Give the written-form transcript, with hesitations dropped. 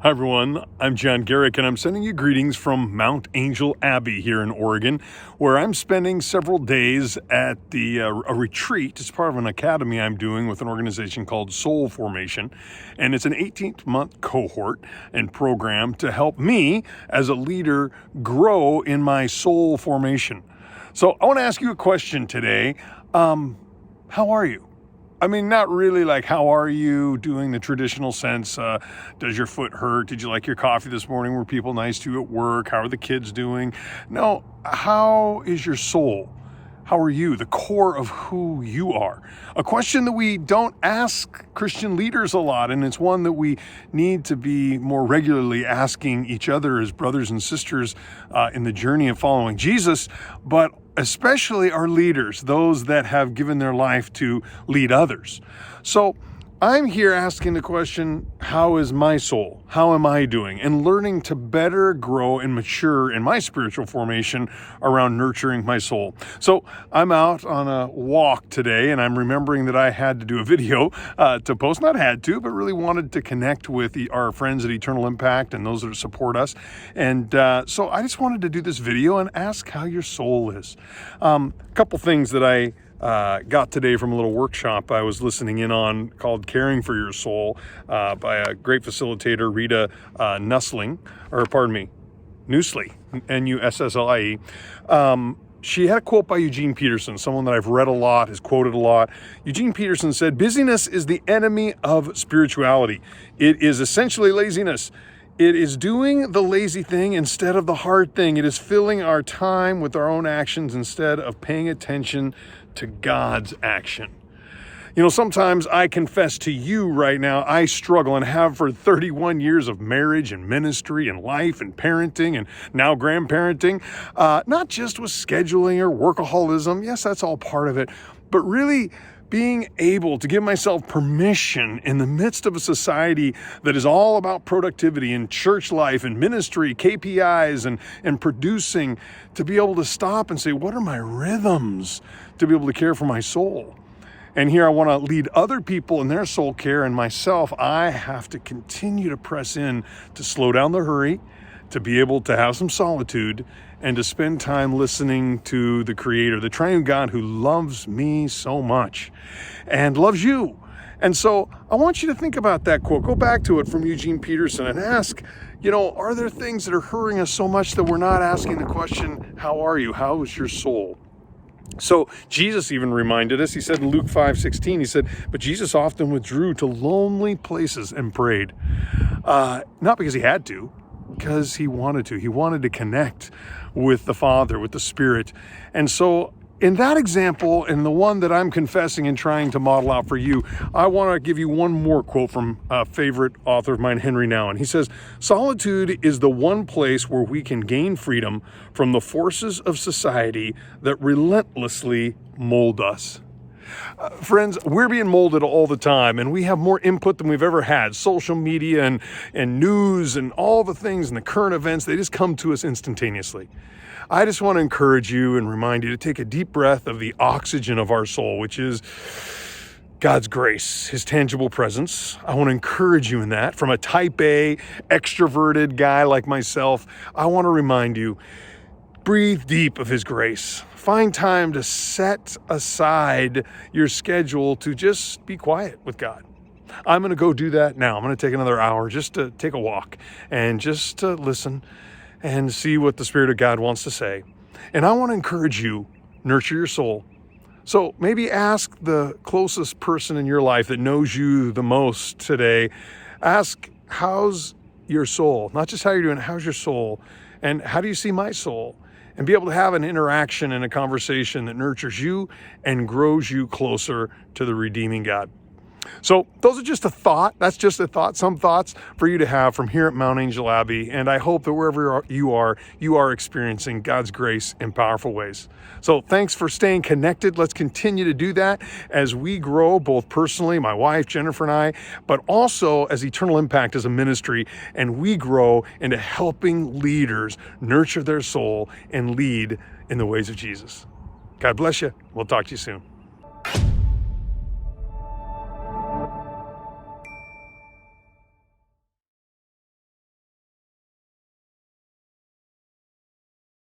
Hi everyone, I'm John Garrick and I'm sending you greetings from Mt.Angel Abbey here in Oregon, where I'm spending several days at a retreat. It's part of an academy I'm doing with an organization called Soul Formation, and it's an 18-month cohort and program to help me as a leader grow in my soul formation. So I want to ask you a question today. How are you? I mean, not really like, how are you doing the traditional sense? Does your foot hurt? Did you like your coffee this morning? Were people nice to you at work? How are the kids doing? No, how is your soul? How are you? The core of who you are. A question that we don't ask Christian leaders a lot, and it's one that we need to be more regularly asking each other as brothers and sisters in the journey of following Jesus, but especially our leaders, those that have given their life to lead others. So I'm here asking the question, how is my soul? How am I doing? And learning to better grow and mature in my spiritual formation around nurturing my soul. So I'm out on a walk today, and I'm remembering that I had to do a video to post. Not had to, but really wanted to connect with our friends at Eternal Impact and those that support us. And so I just wanted to do this video and ask how your soul is. A couple things that I got today from a little workshop I was listening in on called Caring for Your Soul by a great facilitator, Rita Nussling, Nusslie, N-U-S-S-L-I-E. She had a quote by Eugene Peterson, someone that I've read a lot, has quoted a lot. Eugene Peterson said, "Busyness is the enemy of spirituality. It is essentially laziness. It is doing the lazy thing instead of the hard thing. It is filling our time with our own actions instead of paying attention to God's action." You know, sometimes I confess to you right now, I struggle and have for 31 years of marriage and ministry and life and parenting and now grandparenting, not just with scheduling or workaholism. Yes, that's all part of it, but really being able to give myself permission in the midst of a society that is all about productivity and church life and ministry, KPIs and producing, to be able to stop and say, what are my rhythms to be able to care for my soul? And here I want to lead other people in their soul care, and myself, I have to continue to press in to slow down the hurry, to be able to have some solitude, and to spend time listening to the Creator, the triune God who loves me so much and loves you. And so I want you to think about that quote. Go back to it from Eugene Peterson and ask, are there things that are hurrying us so much that we're not asking the question, how are you? How is your soul? So Jesus even reminded us, he said in Luke 5:16, he said, but Jesus often withdrew to lonely places and prayed. Not because he had to, because he wanted to. He wanted to connect with the Father, with the Spirit. And so in that example, and the one that I'm confessing and trying to model out for you, I want to give you one more quote from a favorite author of mine, Henri Nouwen. He says, "Solitude is the one place where we can gain freedom from the forces of society that relentlessly mold us." Friends, we're being molded all the time, and we have more input than we've ever had. Social media and news and all the things and the current events, they just come to us instantaneously. I just want to encourage you and remind you to take a deep breath of the oxygen of our soul, which is God's grace, his tangible presence. I want to encourage you in that. From a type A, extroverted guy like myself, I want to remind you, breathe deep of his grace. Find time to set aside your schedule to just be quiet with God. I'm going to go do that now. I'm going to take another hour just to take a walk and just to listen and see what the Spirit of God wants to say. And I want to encourage you, nurture your soul. So maybe ask the closest person in your life that knows you the most today, ask, how's your soul? Not just how you're doing, how's your soul? And how do you see my soul? And be able to have an interaction and a conversation that nurtures you and grows you closer to the redeeming God. So those are just a thought. That's just a thought, some thoughts for you to have from here at Mt.Angel Abbey. And I hope that wherever you are experiencing God's grace in powerful ways. So thanks for staying connected. Let's continue to do that as we grow, both personally, my wife, Jennifer, and I, but also as Eternal Impact as a ministry, and we grow into helping leaders nurture their soul and lead in the ways of Jesus. God bless you. We'll talk to you soon.